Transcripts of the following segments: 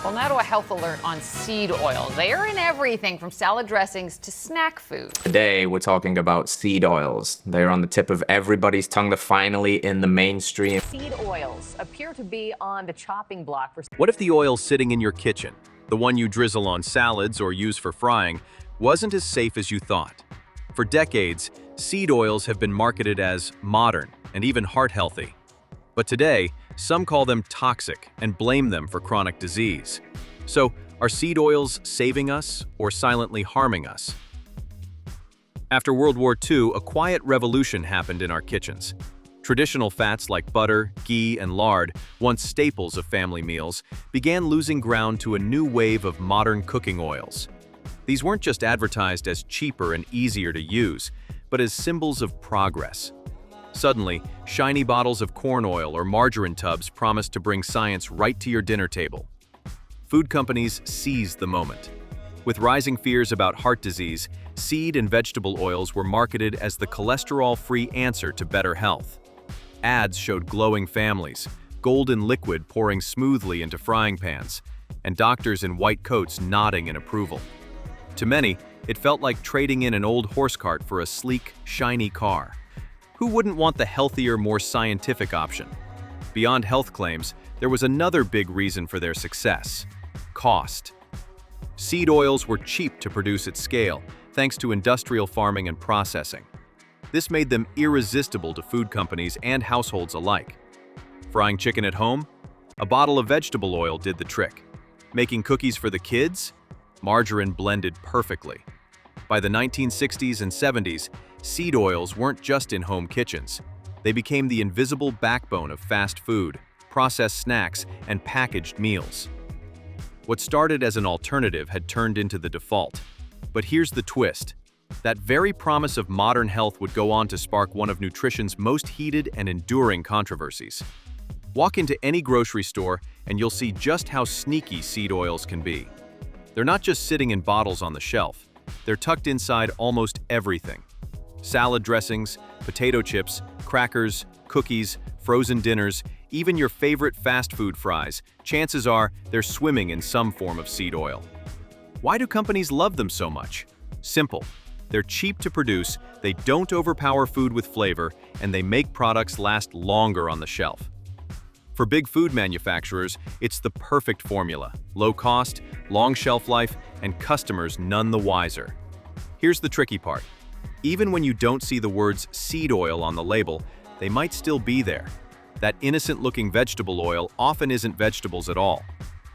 Well, now to a health alert on seed oils. They are in everything from salad dressings to snack food. Today, we're talking about seed oils. They're on the tip of everybody's tongue. They're finally in the mainstream. Seed oils appear to be on the chopping block for... What if the oil sitting in your kitchen, the one you drizzle on salads or use for frying, wasn't as safe as you thought? For decades, seed oils have been marketed as modern and even heart-healthy. But today, some call them toxic and blame them for chronic disease. So, are seed oils saving us or silently harming us? After World War II, a quiet revolution happened in our kitchens. Traditional fats like butter, ghee, and lard, once staples of family meals, began losing ground to a new wave of modern cooking oils. These weren't just advertised as cheaper and easier to use, but as symbols of progress. Suddenly, shiny bottles of corn oil or margarine tubs promised to bring science right to your dinner table. Food companies seized the moment. With rising fears about heart disease, seed and vegetable oils were marketed as the cholesterol-free answer to better health. Ads showed glowing families, golden liquid pouring smoothly into frying pans, and doctors in white coats nodding in approval. To many, it felt like trading in an old horse cart for a sleek, shiny car. Who wouldn't want the healthier, more scientific option? Beyond health claims, there was another big reason for their success: cost. Seed oils were cheap to produce at scale, thanks to industrial farming and processing. This made them irresistible to food companies and households alike. Frying chicken at home? A bottle of vegetable oil did the trick. Making cookies for the kids? Margarine blended perfectly. By the 1960s and 70s, seed oils weren't just in home kitchens. They became the invisible backbone of fast food, processed snacks, and packaged meals. What started as an alternative had turned into the default. But here's the twist. That very promise of modern health would go on to spark one of nutrition's most heated and enduring controversies. Walk into any grocery store and you'll see just how sneaky seed oils can be. They're not just sitting in bottles on the shelf. They're tucked inside almost everything. Salad dressings, potato chips, crackers, cookies, frozen dinners, even your favorite fast food fries, chances are they're swimming in some form of seed oil. Why do companies love them so much? Simple. They're cheap to produce, they don't overpower food with flavor, and they make products last longer on the shelf. For big food manufacturers, it's the perfect formula: low cost, long shelf life, and customers none the wiser. Here's the tricky part. Even when you don't see the words seed oil on the label, they might still be there. That innocent-looking vegetable oil often isn't vegetables at all.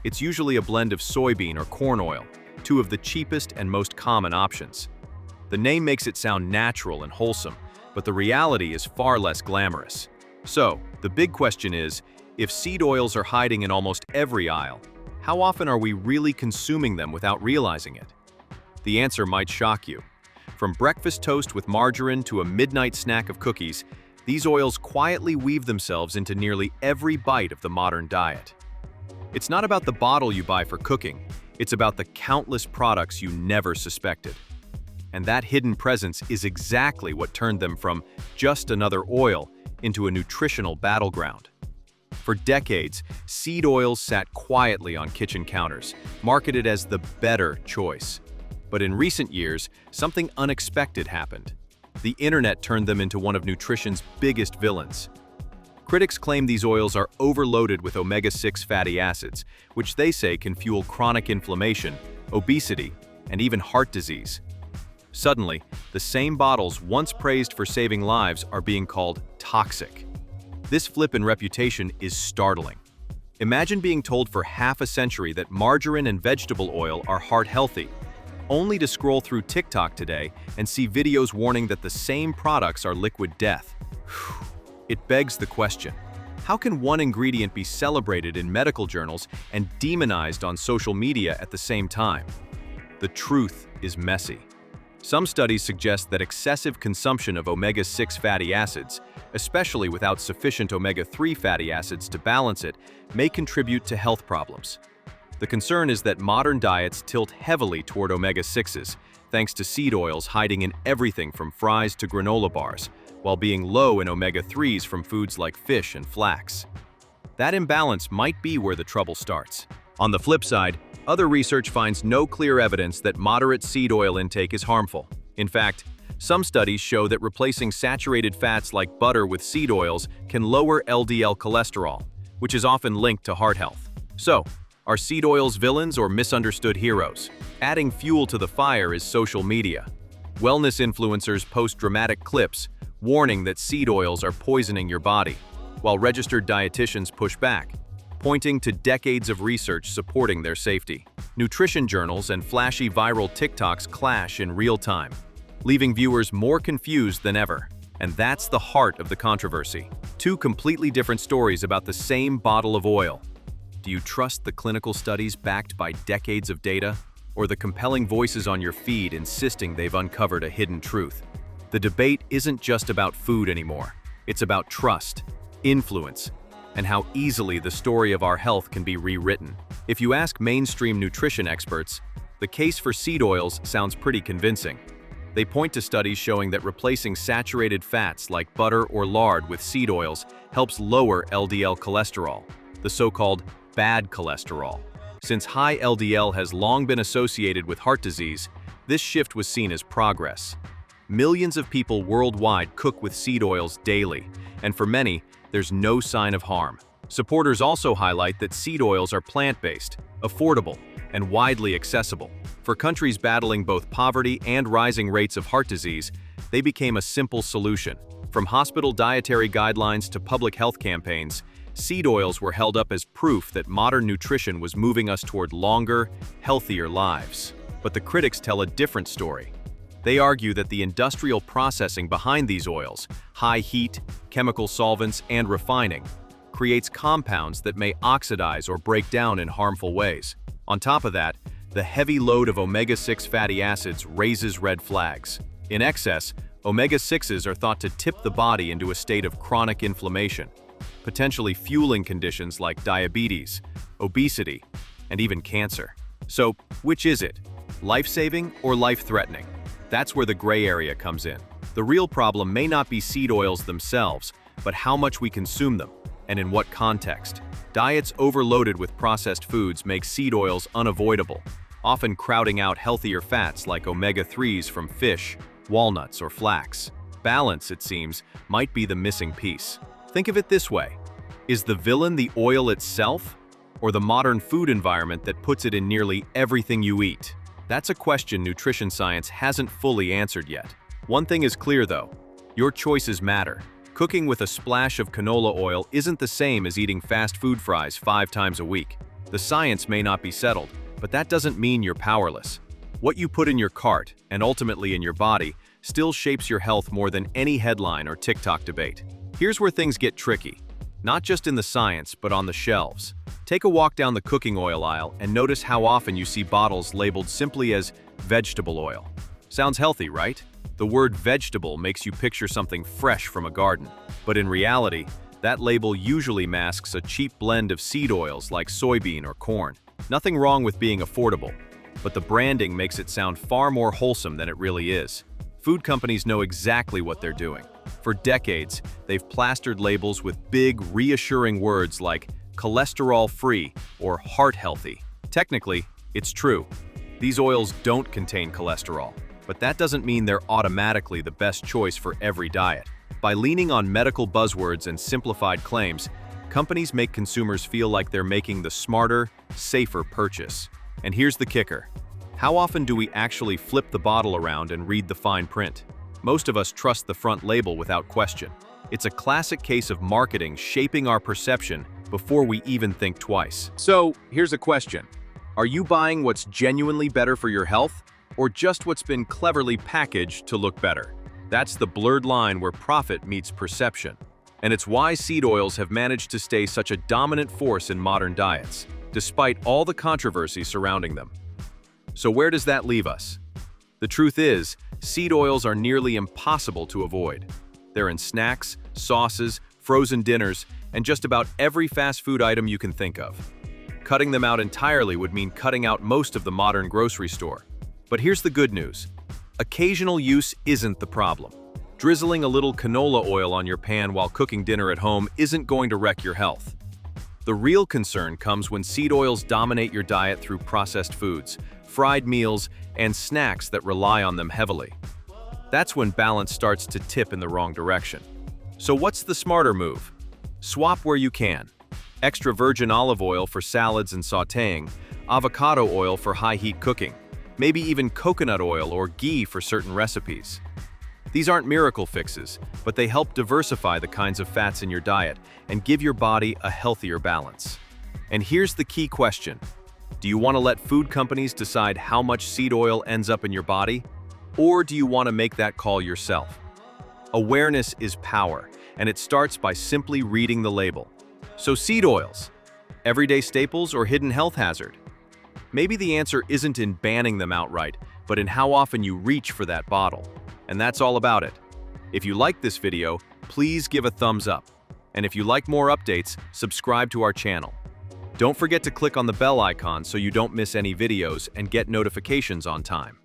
It's usually a blend of soybean or corn oil, two of the cheapest and most common options. The name makes it sound natural and wholesome, but the reality is far less glamorous. So, the big question is, if seed oils are hiding in almost every aisle, how often are we really consuming them without realizing it? The answer might shock you. From breakfast toast with margarine to a midnight snack of cookies, these oils quietly weave themselves into nearly every bite of the modern diet. It's not about the bottle you buy for cooking, it's about the countless products you never suspected. And that hidden presence is exactly what turned them from just another oil into a nutritional battleground. For decades, seed oils sat quietly on kitchen counters, marketed as the better choice. But in recent years, something unexpected happened. The internet turned them into one of nutrition's biggest villains. Critics claim these oils are overloaded with omega-6 fatty acids, which they say can fuel chronic inflammation, obesity, and even heart disease. Suddenly, the same bottles once praised for saving lives are being called toxic. This flip in reputation is startling. Imagine being told for half a century that margarine and vegetable oil are heart-healthy, only to scroll through TikTok today and see videos warning that the same products are liquid death. It begs the question, how can one ingredient be celebrated in medical journals and demonized on social media at the same time? The truth is messy. Some studies suggest that excessive consumption of omega-6 fatty acids, especially without sufficient omega-3 fatty acids to balance it, may contribute to health problems. The concern is that modern diets tilt heavily toward omega-6s, thanks to seed oils hiding in everything from fries to granola bars, while being low in omega-3s from foods like fish and flax. That imbalance might be where the trouble starts. On the flip side, other research finds no clear evidence that moderate seed oil intake is harmful. In fact, some studies show that replacing saturated fats like butter with seed oils can lower LDL cholesterol, which is often linked to heart health. So, are seed oils villains or misunderstood heroes? Adding fuel to the fire is social media. Wellness influencers post dramatic clips warning that seed oils are poisoning your body, while registered dietitians push back, pointing to decades of research supporting their safety. Nutrition journals and flashy viral TikToks clash in real time, leaving viewers more confused than ever. And that's the heart of the controversy. Two completely different stories about the same bottle of oil. Do you trust the clinical studies backed by decades of data, or the compelling voices on your feed insisting they've uncovered a hidden truth? The debate isn't just about food anymore. It's about trust, influence, and how easily the story of our health can be rewritten. If you ask mainstream nutrition experts, the case for seed oils sounds pretty convincing. They point to studies showing that replacing saturated fats like butter or lard with seed oils helps lower LDL cholesterol, the so-called bad cholesterol. Since high LDL has long been associated with heart disease, this shift was seen as progress. Millions of people worldwide cook with seed oils daily, and for many, there's no sign of harm. Supporters also highlight that seed oils are plant-based, affordable, and widely accessible. For countries battling both poverty and rising rates of heart disease, they became a simple solution. From hospital dietary guidelines to public health campaigns, seed oils were held up as proof that modern nutrition was moving us toward longer, healthier lives. But the critics tell a different story. They argue that the industrial processing behind these oils, high heat, chemical solvents, and refining, creates compounds that may oxidize or break down in harmful ways. On top of that, the heavy load of omega-6 fatty acids raises red flags. In excess, omega-6s are thought to tip the body into a state of chronic inflammation, potentially fueling conditions like diabetes, obesity, and even cancer. So, which is it? Life-saving or life-threatening? That's where the gray area comes in. The real problem may not be seed oils themselves, but how much we consume them, and in what context. Diets overloaded with processed foods make seed oils unavoidable, often crowding out healthier fats like omega-3s from fish, walnuts, or flax. Balance, it seems, might be the missing piece. Think of it this way. Is the villain the oil itself, or the modern food environment that puts it in nearly everything you eat? That's a question nutrition science hasn't fully answered yet. One thing is clear though, your choices matter. Cooking with a splash of canola oil isn't the same as eating fast food fries 5 times a week. The science may not be settled, but that doesn't mean you're powerless. What you put in your cart, and ultimately in your body, still shapes your health more than any headline or TikTok debate. Here's where things get tricky. Not just in the science, but on the shelves. Take a walk down the cooking oil aisle and notice how often you see bottles labeled simply as vegetable oil. Sounds healthy, right? The word vegetable makes you picture something fresh from a garden. But in reality, that label usually masks a cheap blend of seed oils like soybean or corn. Nothing wrong with being affordable, but the branding makes it sound far more wholesome than it really is. Food companies know exactly what they're doing. For decades, they've plastered labels with big, reassuring words like cholesterol-free or heart-healthy. Technically, it's true. These oils don't contain cholesterol, but that doesn't mean they're automatically the best choice for every diet. By leaning on medical buzzwords and simplified claims, companies make consumers feel like they're making the smarter, safer purchase. And here's the kicker. How often do we actually flip the bottle around and read the fine print? Most of us trust the front label without question. It's a classic case of marketing shaping our perception before we even think twice. So, here's a question. Are you buying what's genuinely better for your health, or just what's been cleverly packaged to look better? That's the blurred line where profit meets perception. And it's why seed oils have managed to stay such a dominant force in modern diets, despite all the controversy surrounding them. So where does that leave us? The truth is, seed oils are nearly impossible to avoid. They're in snacks, sauces, frozen dinners, and just about every fast food item you can think of. Cutting them out entirely would mean cutting out most of the modern grocery store. But here's the good news. Occasional use isn't the problem. Drizzling a little canola oil on your pan while cooking dinner at home isn't going to wreck your health. The real concern comes when seed oils dominate your diet through processed foods, fried meals, and snacks that rely on them heavily. That's when balance starts to tip in the wrong direction. So what's the smarter move? Swap where you can. Extra virgin olive oil for salads and sautéing, avocado oil for high-heat cooking, maybe even coconut oil or ghee for certain recipes. These aren't miracle fixes, but they help diversify the kinds of fats in your diet and give your body a healthier balance. And here's the key question. Do you want to let food companies decide how much seed oil ends up in your body? Or do you want to make that call yourself? Awareness is power, and it starts by simply reading the label. So seed oils, everyday staples or hidden health hazard? Maybe the answer isn't in banning them outright, but in how often you reach for that bottle. And that's all about it. If you liked this video, please give a thumbs up. And if you like more updates, subscribe to our channel. Don't forget to click on the bell icon so you don't miss any videos and get notifications on time.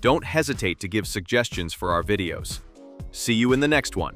Don't hesitate to give suggestions for our videos. See you in the next one.